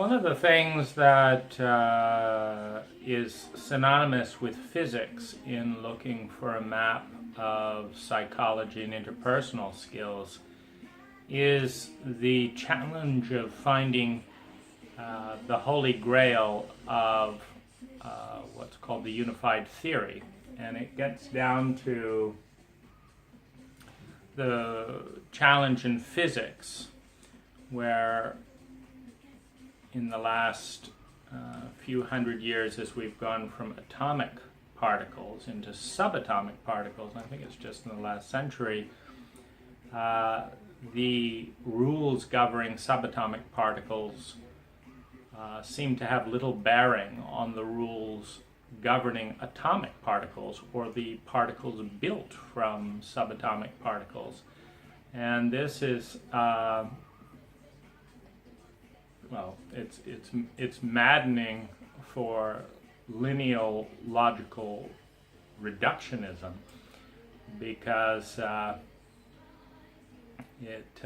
One of the things that is synonymous with physics in looking for a map of psychology and interpersonal skills is the challenge of finding the holy grail of what's called the unified theory. And it gets down to the challenge in physics, where in the last few hundred years, as we've gone from atomic particles into subatomic particles, I think it's just in the last century, the rules governing subatomic particles seem to have little bearing on the rules governing atomic particles, or the particles built from subatomic particles. And this is it's maddening for lineal logical reductionism, because it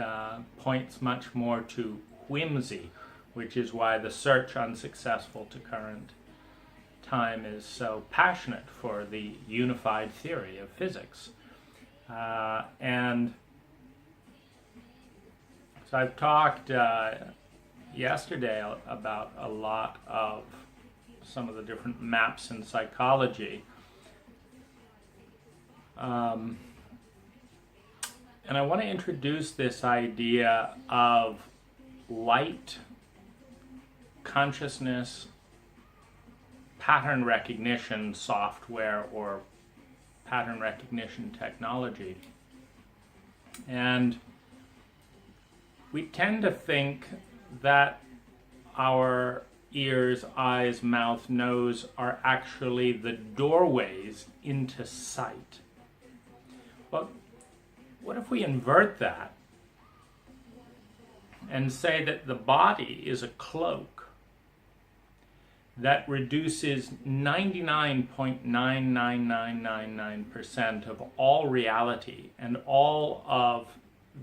points much more to whimsy, which is why the search unsuccessful to current time is so passionate for the unified theory of physics. And so I've talked yesterday about a lot of some of the different maps in psychology. And I want to introduce this idea of light, consciousness, pattern recognition software, or pattern recognition technology. And we tend to think that our ears, eyes, mouth, nose are actually the doorways into sight. Well, what if we invert that and say that the body is a cloak that reduces 99.99999% of all reality and all of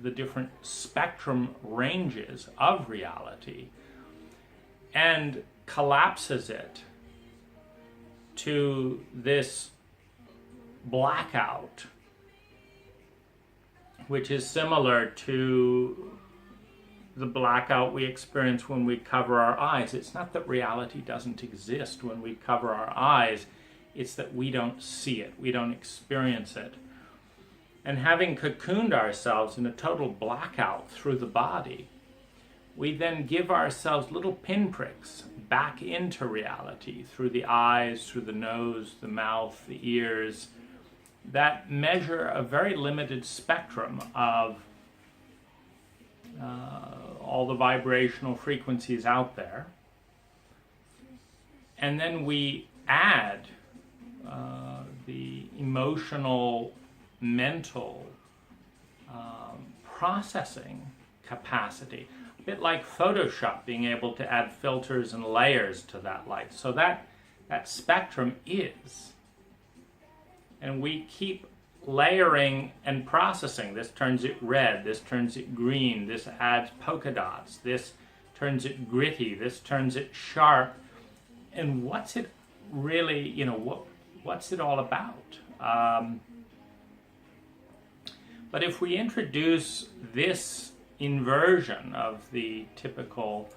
the different spectrum ranges of reality, and collapses it to this blackout, which is similar to the blackout we experience when we cover our eyes. It's not that reality doesn't exist when we cover our eyes, it's that we don't see it, we don't experience it. And having cocooned ourselves in a total blackout through the body, we then give ourselves little pinpricks back into reality through the eyes, through the nose, the mouth, the ears, that measure a very limited spectrum of all the vibrational frequencies out there. And then we add the emotional, mental processing capacity, a bit like Photoshop being able to add filters and layers to that light. So that spectrum is, and we keep layering and processing. This turns it red, this turns it green, this adds polka dots, this turns it gritty, this turns it sharp. And what's it really, what's it all about? But if we introduce this inversion of the typical,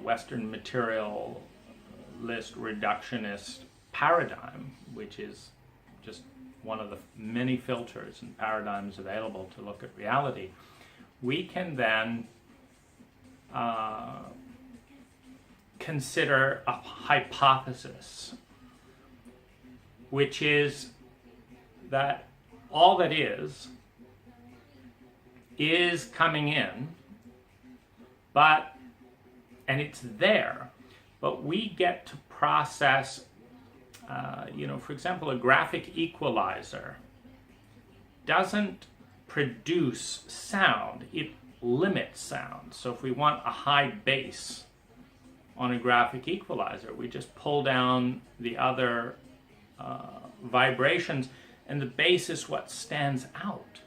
Western materialist reductionist paradigm, which is just one of the many filters and paradigms available to look at reality, we can then consider a hypothesis, which is that all that is coming in, and it's there, but we get to process, for example, a graphic equalizer doesn't produce sound, it limits sound. So if we want a high bass on a graphic equalizer, we just pull down the other vibrations, and the bass is what stands out.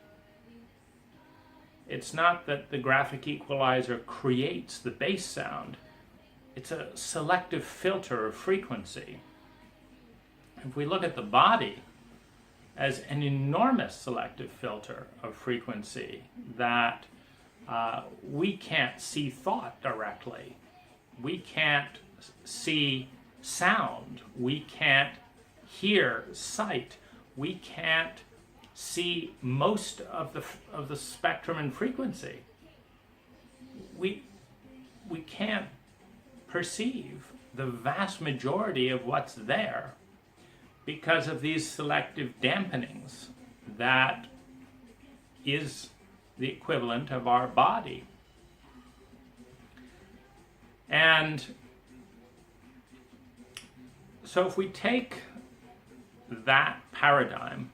It's not that the graphic equalizer creates the bass sound. It's a selective filter of frequency. If we look at the body as an enormous selective filter of frequency, that we can't see thought directly. We can't see sound. We can't hear sight. We can't see most of the spectrum and frequency. We can't perceive the vast majority of what's there because of these selective dampenings that is the equivalent of our body. And so if we take that paradigm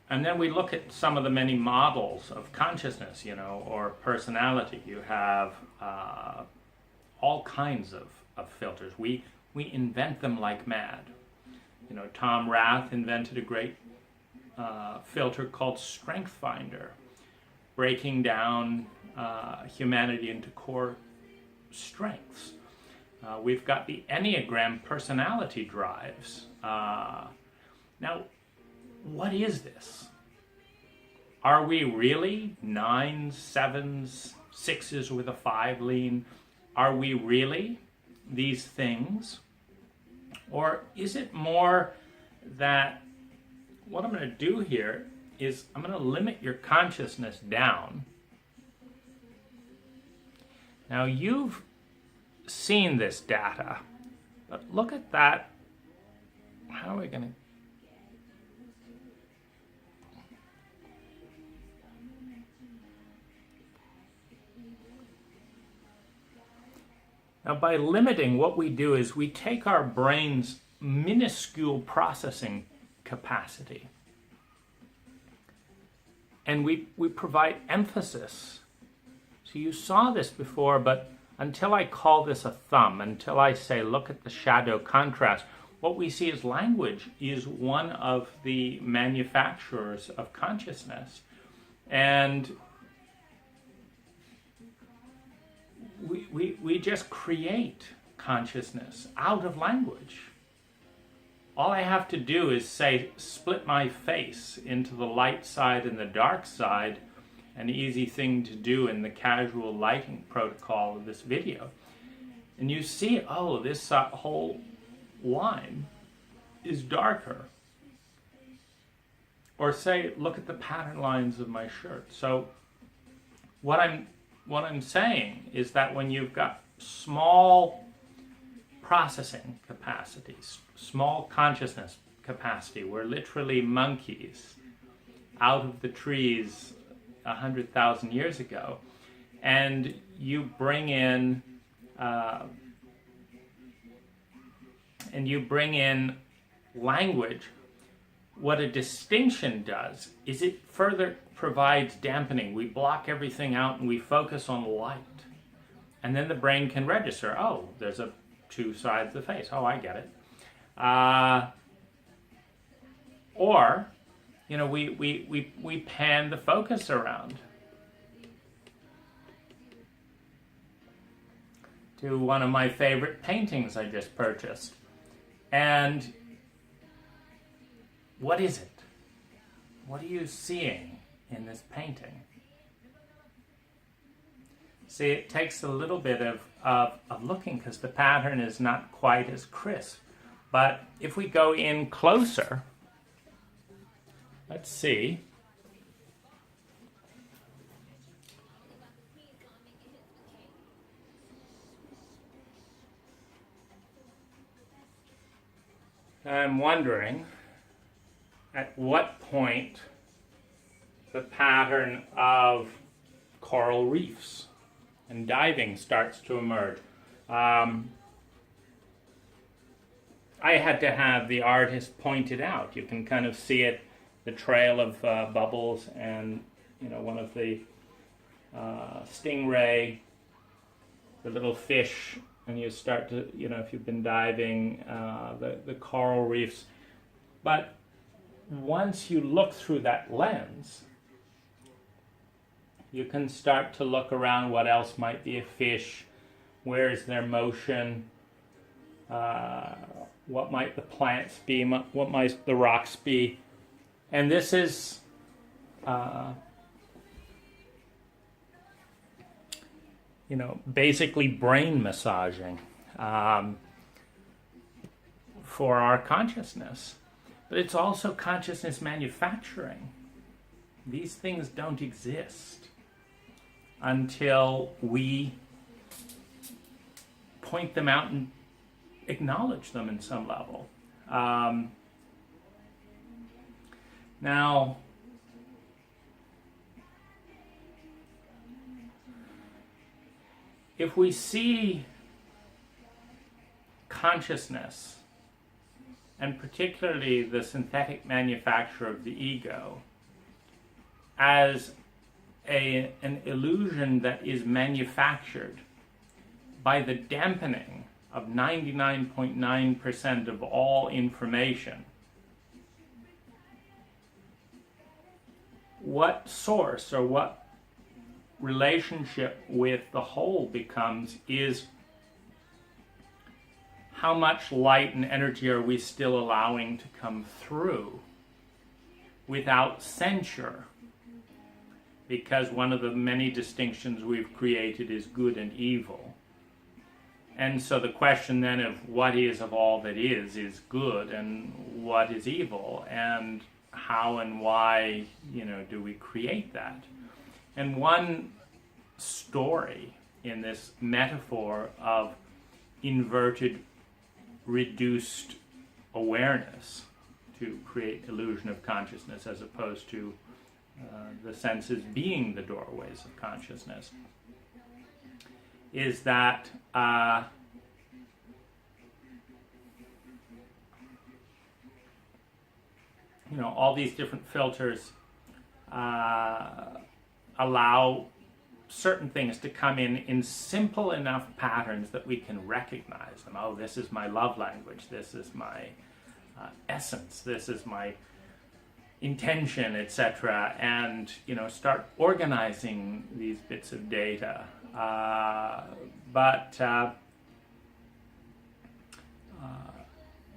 and then we look at some of the many models of consciousness, or personality, you have all kinds of filters. We invent them like mad. Tom Rath invented a great filter called Strength Finder, breaking down humanity into core strengths. We've got the Enneagram personality drives. Now, what is this? Are we really 9s, 7s, 6s with a 5 lean? Are we really these things? Or is it more that what I'm going to do here is I'm going to limit your consciousness down. Now, you've seen this data, but look at that. How are we going to... Now, by limiting, what we do is we take our brain's minuscule processing capacity and we provide emphasis. So you saw this before, but until I call this a thumb, until I say, look at the shadow contrast, what we see as language is one of the manufacturers of consciousness. And we just create consciousness out of language. All I have to do is say, split my face into the light side and the dark side, an easy thing to do in the casual lighting protocol of this video. And you see, oh, this whole line is darker. Or say, look at the pattern lines of my shirt. So what I'm saying is that when you've got small processing capacities, small consciousness capacity, we're literally monkeys out of the trees 100,000 years ago, and you bring in language, what a distinction does is it further provides dampening. We block everything out and we focus on light. And then the brain can register, oh, there's two sides of the face. Oh, I get it. Or, we pan the focus around to one of my favorite paintings I just purchased. And what is it? What are you seeing in this painting? See, it takes a little bit of looking because the pattern is not quite as crisp. But if we go in closer, let's see. I'm wondering at what point the pattern of coral reefs and diving starts to emerge. I had to have the artist point it out. You can kind of see it, the trail of bubbles and, one of the stingray, the little fish, and you start to, if you've been diving, the coral reefs. But once you look through that lens, You can start to look around what else might be a fish, where is their motion, what might the plants be, what might the rocks be. And this is basically brain massaging for our consciousness. But it's also consciousness manufacturing. These things don't exist until we point them out and acknowledge them in some level. Now, if we see consciousness, and particularly the synthetic manufacture of the ego, as an illusion that is manufactured by the dampening of 99.9% of all information, what source or what relationship with the whole becomes is how much light and energy are we still allowing to come through without censure? Because one of the many distinctions we've created is good and evil. And so the question then of what is of all that is good, and what is evil, and how and why, do we create that? And one story in this metaphor of inverted, reduced awareness to create illusion of consciousness as opposed to the senses being the doorways of consciousness, is that all these different filters allow certain things to come in simple enough patterns that we can recognize them. Oh, this is my love language, this is my essence, this is my intention, etc., and start organizing these bits of data. But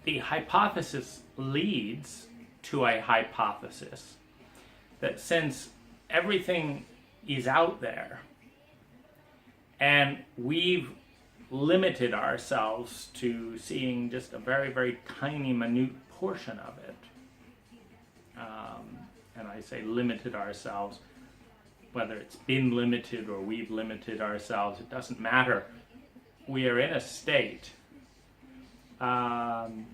the hypothesis leads to a hypothesis that since everything is out there and we've limited ourselves to seeing just a very, very tiny, minute portion of it, and I say limited ourselves, whether it's been limited or we've limited ourselves, it doesn't matter. We are in a state. One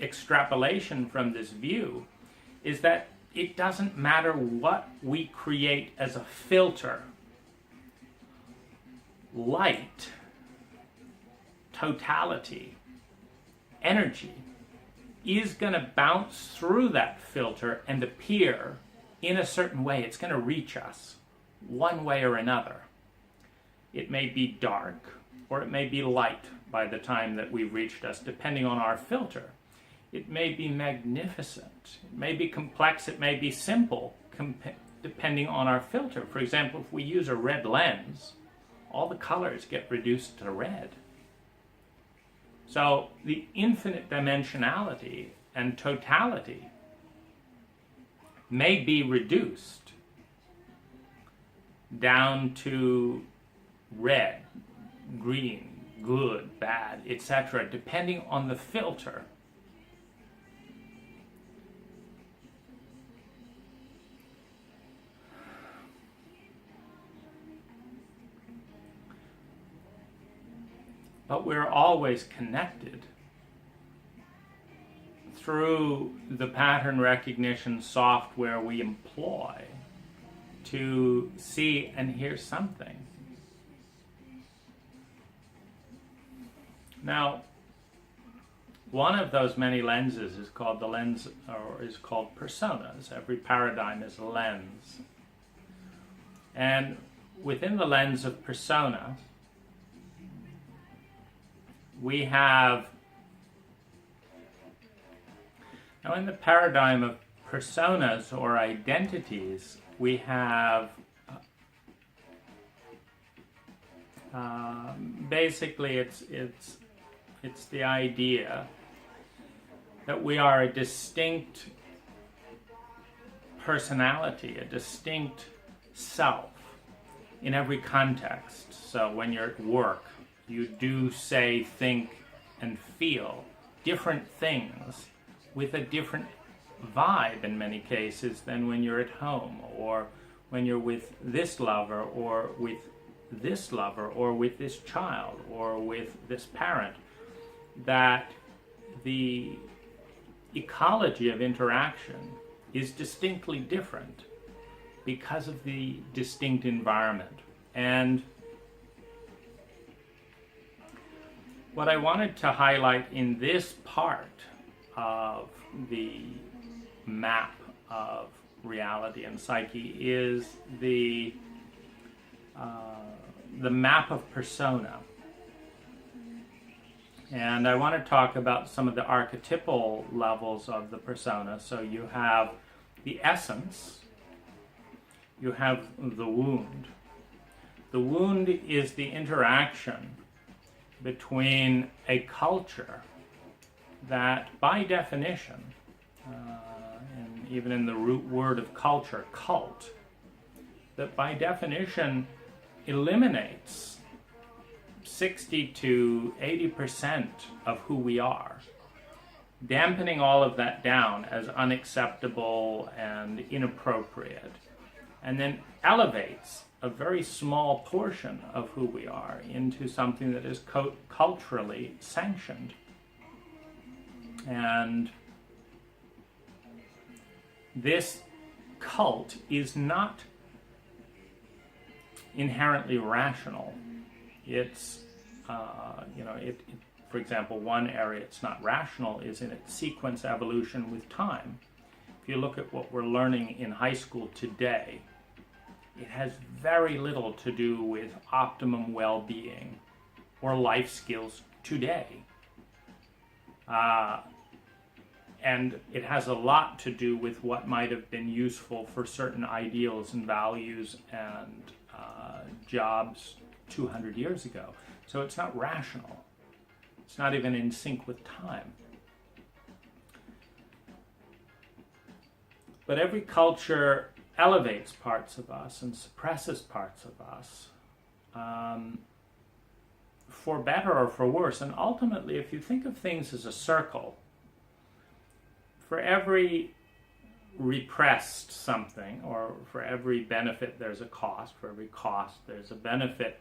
extrapolation from this view is that it doesn't matter what we create as a filter. Light, totality, energy is going to bounce through that filter and appear in a certain way. It's going to reach us one way or another. It may be dark or it may be light by the time that we've reached us, depending on our filter. It may be magnificent, it may be complex, it may be simple, depending on our filter. For example, if we use a red lens, all the colors get reduced to red. So the infinite dimensionality and totality may be reduced down to red, green, good, bad, etc., depending on the filter. But we're always connected through the pattern recognition software we employ to see and hear something. Now, one of those many lenses is called the lens, or is called personas. Every paradigm is a lens. And within the lens of persona, we have Now, in the paradigm of personas or identities, we have basically it's the idea that we are a distinct personality, a distinct self in every context. So when you're at work, you do, say, think, and feel different things with a different vibe in many cases than when you're at home, or when you're with this lover, or with this lover, or with this child, or with this parent. That the ecology of interaction is distinctly different because of the distinct environment. And what I wanted to highlight in this part of the map of reality and psyche is the map of persona. And I want to talk about some of the archetypal levels of the persona. So you have the essence, you have the wound. The wound is the interaction between a culture that, by definition, and even in the root word of culture, cult, that by definition eliminates 60 to 80% of who we are, dampening all of that down as unacceptable and inappropriate, and then elevates a very small portion of who we are into something that is culturally sanctioned. And this cult is not inherently rational. It's, for example, one area it's not rational is in its sequence evolution with time. If you look at what we're learning in high school today, it has very little to do with optimum well-being or life skills today. And it has a lot to do with what might have been useful for certain ideals and values and jobs 200 years ago. So it's not rational. It's not even in sync with time. But every culture elevates parts of us and suppresses parts of us, for better or for worse. And ultimately, if you think of things as a circle, for every repressed something, or for every benefit there's a cost, for every cost there's a benefit.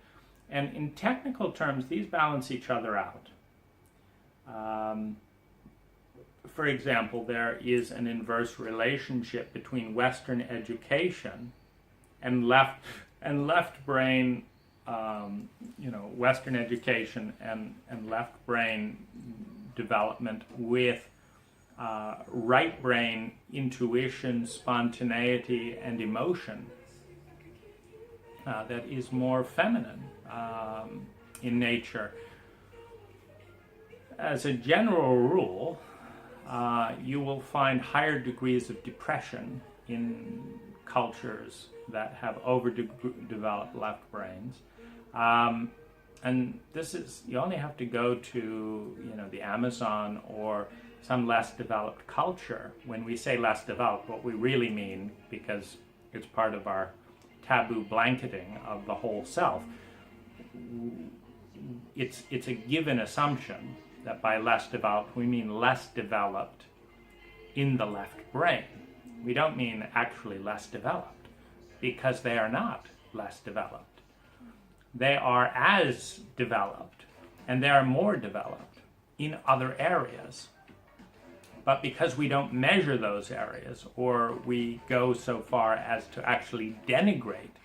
And in technical terms, these balance each other out. For example, there is an inverse relationship between Western education and left brain, Western education and left brain development with right brain intuition, spontaneity, and emotion that is more feminine in nature. As a general rule, you will find higher degrees of depression in cultures that have overdeveloped left brains. And this is, you only have to go to, the Amazon or some less developed culture. When we say less developed, what we really mean, because it's part of our taboo blanketing of the whole self, it's a given assumption that by less developed, we mean less developed in the left brain. We don't mean actually less developed, because they are not less developed. They are as developed, and they are more developed in other areas. But because we don't measure those areas, or we go so far as to actually denigrate,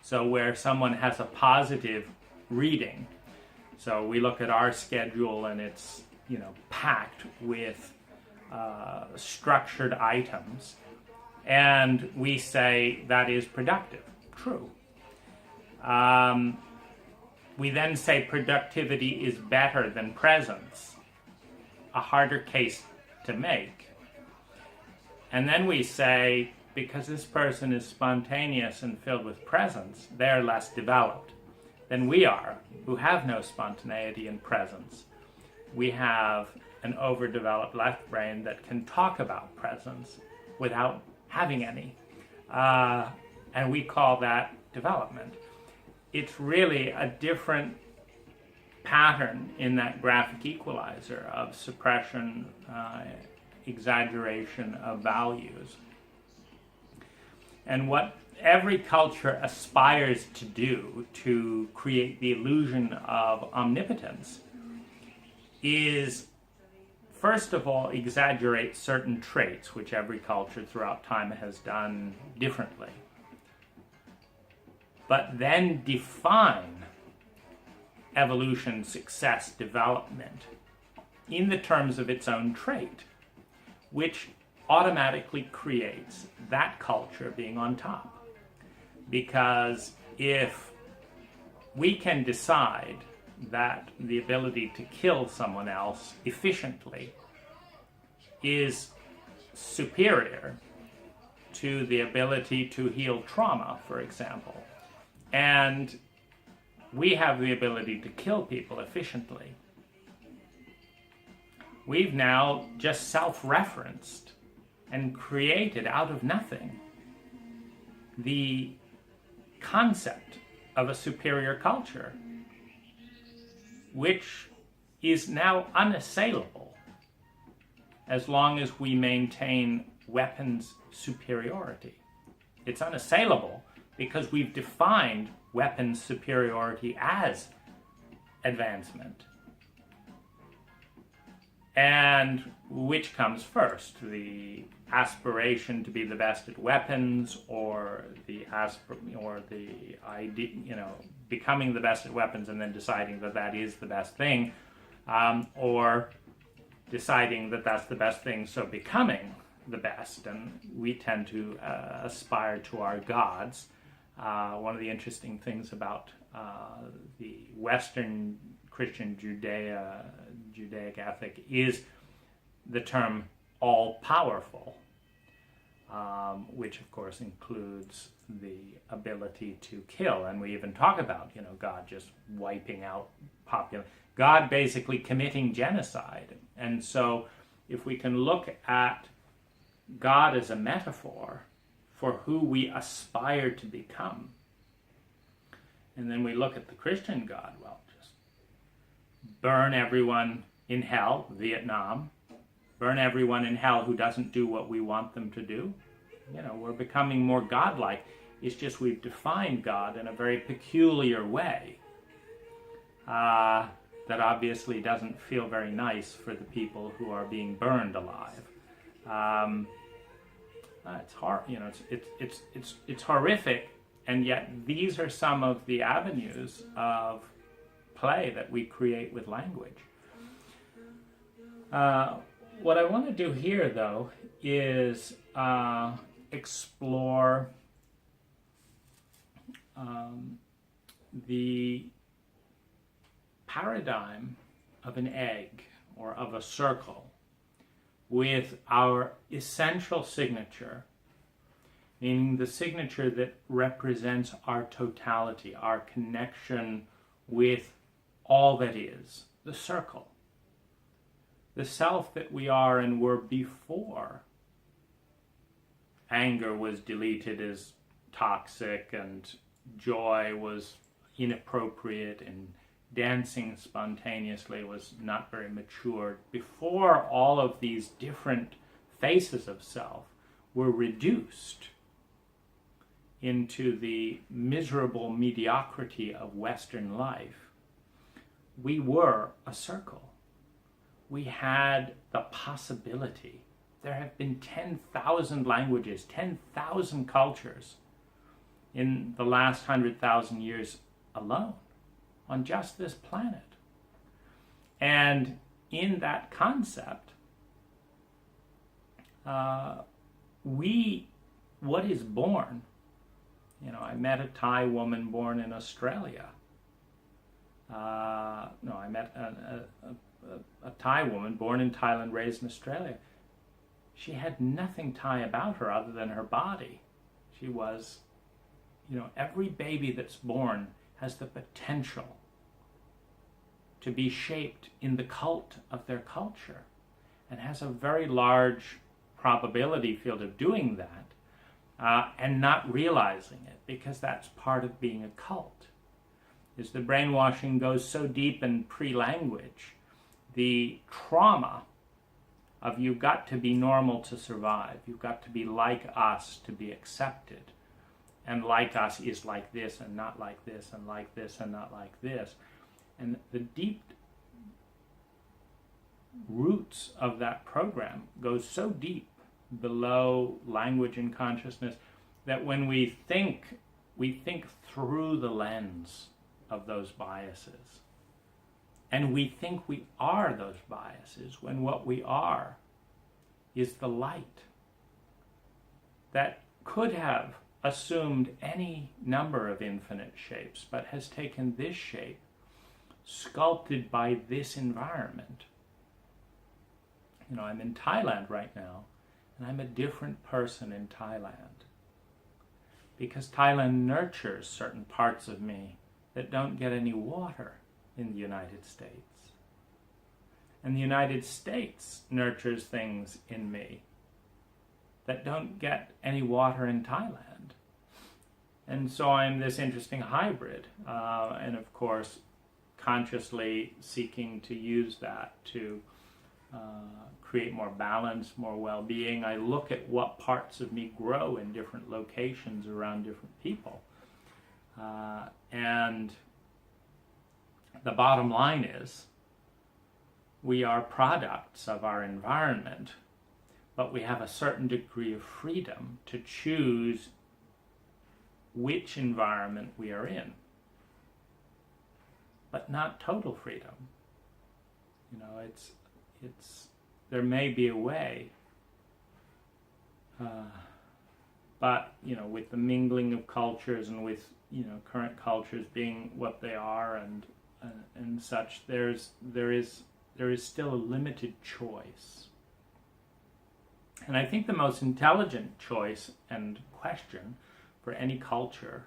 so where someone has a positive reading, so we look at our schedule and it's, packed with structured items, and we say that is productive. True. We then say productivity is better than presence. A harder case to make, And then we say, because this person is spontaneous and filled with presence, they're less developed than we are, who have no spontaneity and presence. We have an overdeveloped left brain that can talk about presence without having any. And we call that development. It's really a different pattern in that graphic equalizer of suppression, exaggeration of values. And what every culture aspires to do to create the illusion of omnipotence is, first of all, exaggerate certain traits, which every culture throughout time has done differently. But then define evolution, success, development in the terms of its own trait, which automatically creates that culture being on top. Because if we can decide that the ability to kill someone else efficiently is superior to the ability to heal trauma, for example, and we have the ability to kill people efficiently, we've now just self-referenced and created out of nothing the concept of a superior culture, which is now unassailable as long as we maintain weapons superiority. It's unassailable because we've defined weapons superiority as advancement. And which comes first, the aspiration to be the best at weapons, or the idea, becoming the best at weapons and then deciding that that is the best thing, or deciding that that's the best thing, so becoming the best. And we tend to aspire to our gods. One of the interesting things about the Western Christian Judaic ethic is the term all-powerful, which of course includes the ability to kill. And we even talk about, God just wiping out God basically committing genocide. And so if we can look at God as a metaphor for who we aspire to become, and then we look at the Christian God, well, just burn everyone in hell, Vietnam, burn everyone in hell who doesn't do what we want them to do. We're becoming more godlike. It's just we've defined God in a very peculiar way that obviously doesn't feel very nice for the people who are being burned alive. It's hard, it's horrific, and yet these are some of the avenues of play that we create with language. What I want to do here, though, is explore the paradigm of an egg or of a circle with our essential signature, meaning the signature that represents our totality, our connection with all that is, the circle, the self that we are and were before anger was deleted as toxic and joy was inappropriate and dancing spontaneously was not very mature. Before all of these different faces of self were reduced into the miserable mediocrity of Western life, we were a circle. We had the possibility. There have been 10,000 languages, 10,000 cultures in the last 100,000 years alone on just this planet. And in that concept, what is born? I met a Thai woman born in Australia. I met a Thai woman born in Thailand, raised in Australia. she had nothing Thai about her other than her body. She was, every baby that's born has the potential to be shaped in the cult of their culture and has a very large probability field of doing that and not realizing it, because that's part of being a cult. Is the brainwashing goes so deep in pre-language, the trauma of you've got to be normal to survive, you've got to be like us to be accepted, and like us is like this and not like this and like this and not like this. And the deep roots of that program go so deep below language and consciousness that when we think through the lens of those biases. And we think we are those biases when what we are is the light that could have assumed any number of infinite shapes, but has taken this shape, sculpted by this environment. I'm in Thailand right now, and I'm a different person in Thailand, because Thailand nurtures certain parts of me that don't get any water in the United States. And the United States nurtures things in me that don't get any water in Thailand. And so I'm this interesting hybrid, and of course consciously seeking to use that to create more balance, more well-being. I look at what parts of me grow in different locations around different people. And the bottom line is, we are products of our environment, but we have a certain degree of freedom to choose which environment we are in, but not total freedom. There may be a way, but with the mingling of cultures and with current cultures being what they are and such, there is still a limited choice. And I think the most intelligent choice and question for any culture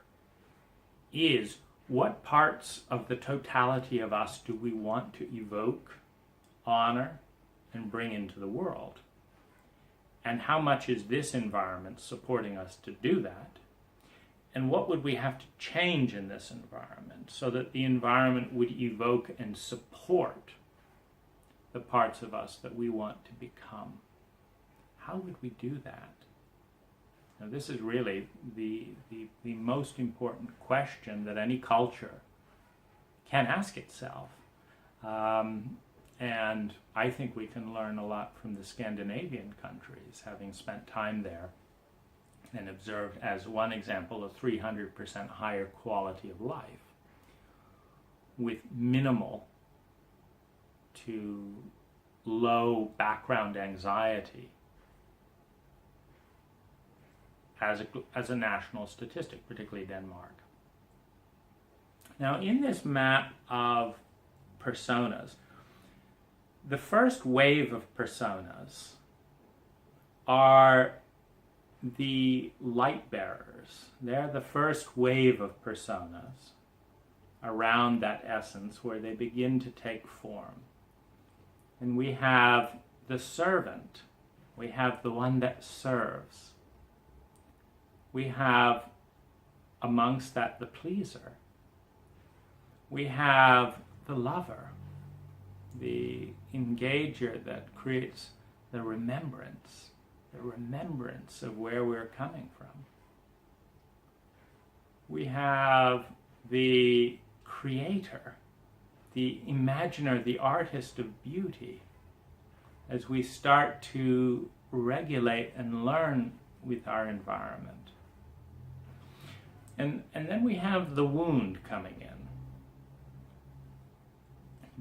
is, what parts of the totality of us do we want to evoke, honor, and bring into the world? And how much is this environment supporting us to do that? And what would we have to change in this environment so that the environment would evoke and support the parts of us that we want to become? How would we do that? Now, this is really the most important question that any culture can ask itself. And I think we can learn a lot from the Scandinavian countries, having spent time there and observed, as one example, a 300% higher quality of life with minimal to low background anxiety as a national statistic, particularly Denmark. Now, in this map of personas, the first wave of personas are the light bearers. They're the first wave of personas around that essence where they begin to take form. And we have the servant. We have the one that serves. We have amongst that the pleaser. We have the lover, the engager that creates the remembrance of where we're coming from. We have the creator, the imaginer, the artist of beauty, as we start to regulate and learn with our environment. And then we have the wound coming in.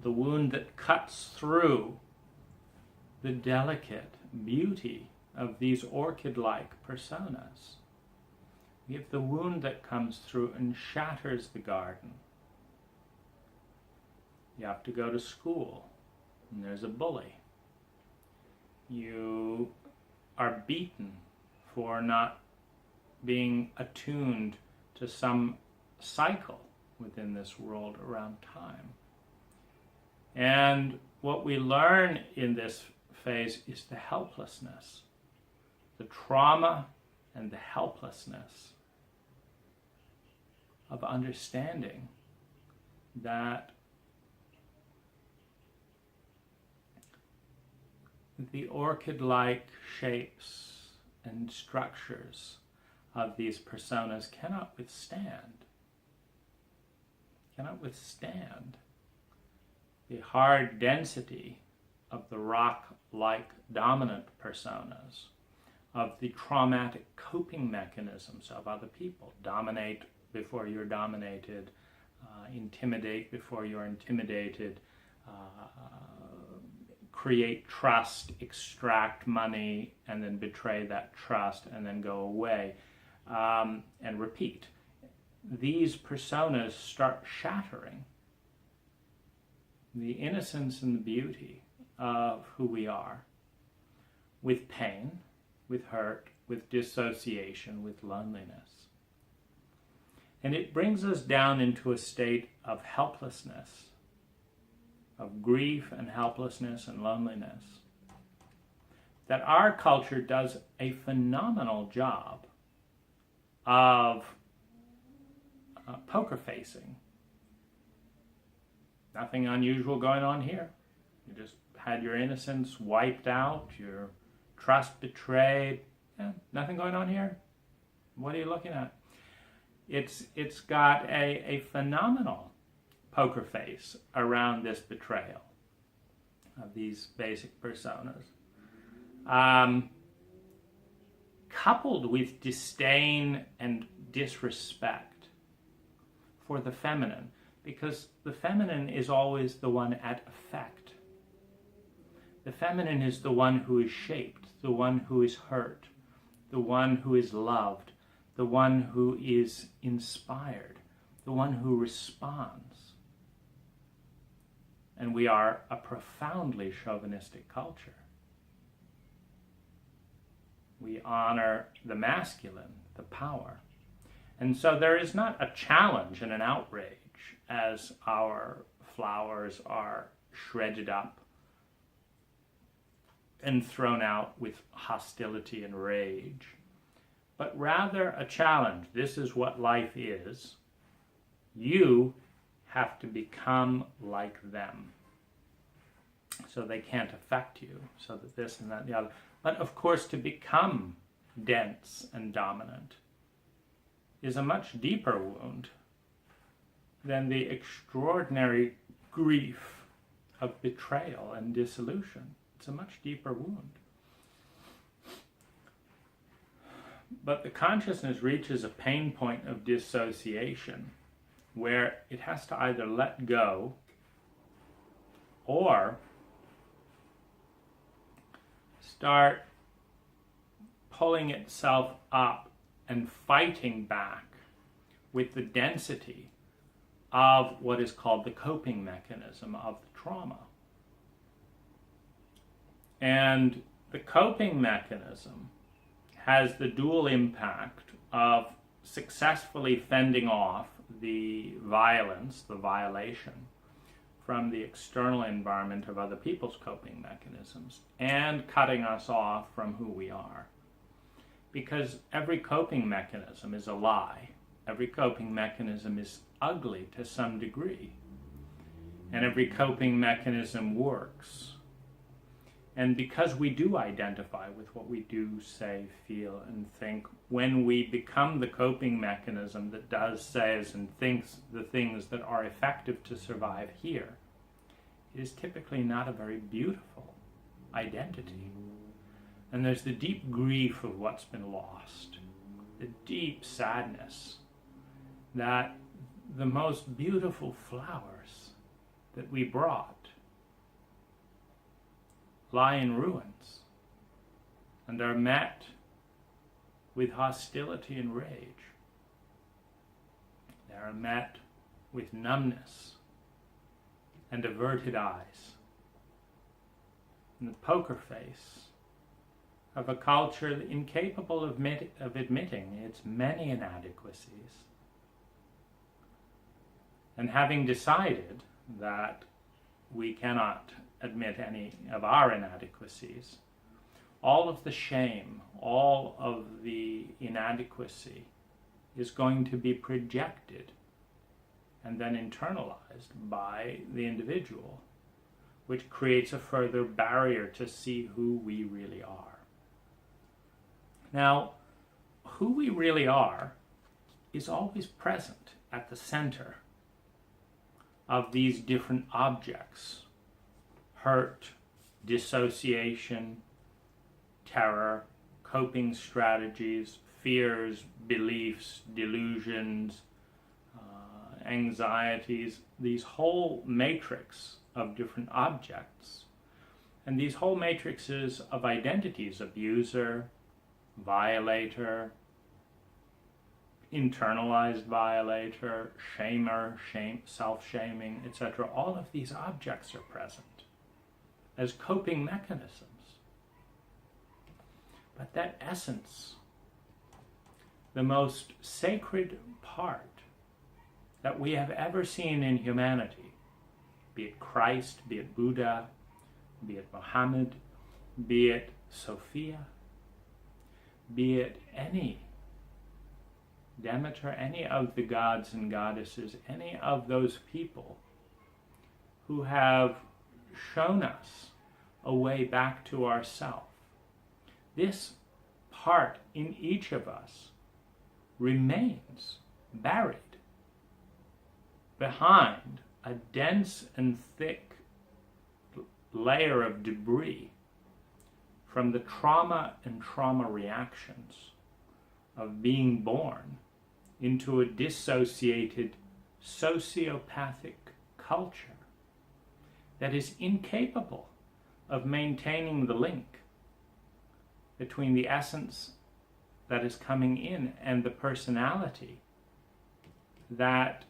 The wound that cuts through the delicate beauty of these orchid-like personas. We have the wound that comes through and shatters the garden. You have to go to school, and there's a bully. You are beaten for not being attuned to some cycle within this world around time. And what we learn in this phase is the helplessness, the trauma and the helplessness of understanding that the orchid-like shapes and structures of these personas cannot withstand the hard density of the rock-like dominant personas, of the traumatic coping mechanisms of other people. Dominate before you're dominated, intimidate before you're intimidated, create trust, extract money, and then betray that trust, and then go away, and repeat. These personas start shattering the innocence and the beauty of who we are, with pain, with hurt, with dissociation, with loneliness. And it brings us down into a state of helplessness, of grief and helplessness and loneliness, that our culture does a phenomenal job of poker facing. Nothing unusual going on here. You just had your innocence wiped out, your trust betrayed. Yeah, nothing going on here. What are you looking at? It's got a phenomenal poker face around this betrayal of these basic personas, coupled with disdain and disrespect for the feminine, because the feminine is always the one at effect. The feminine is the one who is shaped, the one who is hurt, the one who is loved, the one who is inspired, the one who responds. And we are a profoundly chauvinistic culture. We honor the masculine, the power. And so there is not a challenge and an outrage as our flowers are shredded up and thrown out with hostility and rage, but rather a challenge. This is what life is. You have to become like them so they can't affect you, so that this and that and the other. But of course, to become dense and dominant is a much deeper wound than the extraordinary grief of betrayal and dissolution. It's a much deeper wound. But the consciousness reaches a pain point of dissociation where it has to either let go or start pulling itself up and fighting back with the density of what is called the coping mechanism of the trauma. And the coping mechanism has the dual impact of successfully fending off the violence, the violation, from the external environment of other people's coping mechanisms, and cutting us off from who we are. Because every coping mechanism is a lie. Every coping mechanism is ugly to some degree. And every coping mechanism works. And because we do identify with what we do, say, feel, and think, when we become the coping mechanism that does, says, and thinks the things that are effective to survive here, it is typically not a very beautiful identity. And there's the deep grief of what's been lost, the deep sadness that the most beautiful flowers that we brought lie in ruins and are met with hostility and rage. They are met with numbness and averted eyes. And the poker face of a culture incapable of admitting its many inadequacies. And having decided that we cannot admit any of our inadequacies, all of the shame, all of the inadequacy is going to be projected and then internalized by the individual, which creates a further barrier to see who we really are. Now, who we really are is always present at the center of these different objects: hurt, dissociation, terror, coping strategies, fears, beliefs, delusions, anxieties, these whole matrix of different objects. And these whole matrices of identities: abuser, violator, internalized violator, shamer, self-shaming, etc. All of these objects are present as coping mechanisms. But that essence, the most sacred part that we have ever seen in humanity, be it Christ, be it Buddha, be it Muhammad, be it Sophia, be it any Demeter, any of the gods and goddesses, any of those people who have shown us a way back to ourself. This part in each of us remains buried behind a dense and thick layer of debris from the trauma and trauma reactions of being born into a dissociated sociopathic culture that is incapable of maintaining the link between the essence that is coming in and the personality that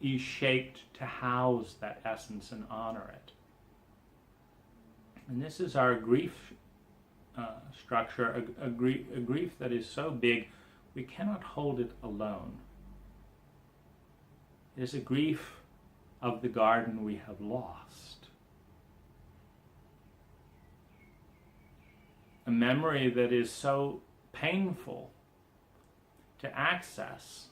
is shaped to house that essence and honor it. And this is our grief structure, a grief that is so big we cannot hold it alone. It is a grief of the garden we have lost. A memory that is so painful to access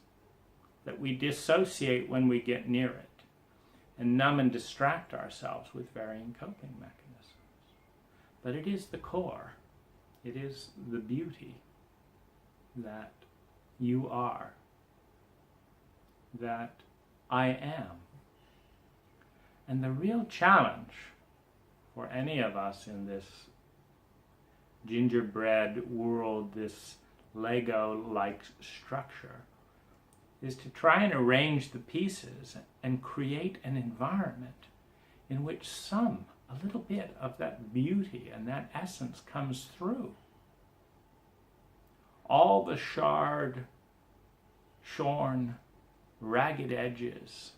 that we dissociate when we get near it and numb and distract ourselves with varying coping mechanisms. But it is the core. It is the beauty that you are, that I am. And the real challenge for any of us in this gingerbread world, this Lego-like structure, is to try and arrange the pieces and create an environment in which a little bit of that beauty and that essence comes through. All the shorn, ragged edges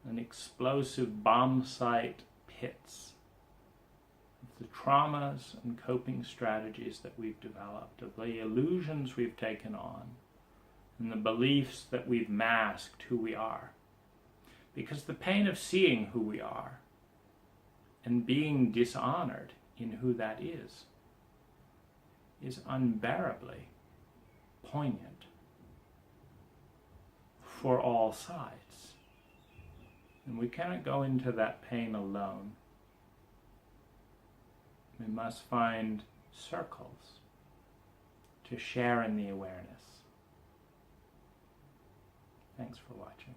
and explosive bomb site pits of the traumas and coping strategies that we've developed, of the illusions we've taken on, and the beliefs that we've masked who we are. Because the pain of seeing who we are and being dishonored in who that is unbearably poignant for all sides. And we cannot go into that pain alone. We must find circles to share in the awareness. Thanks for watching.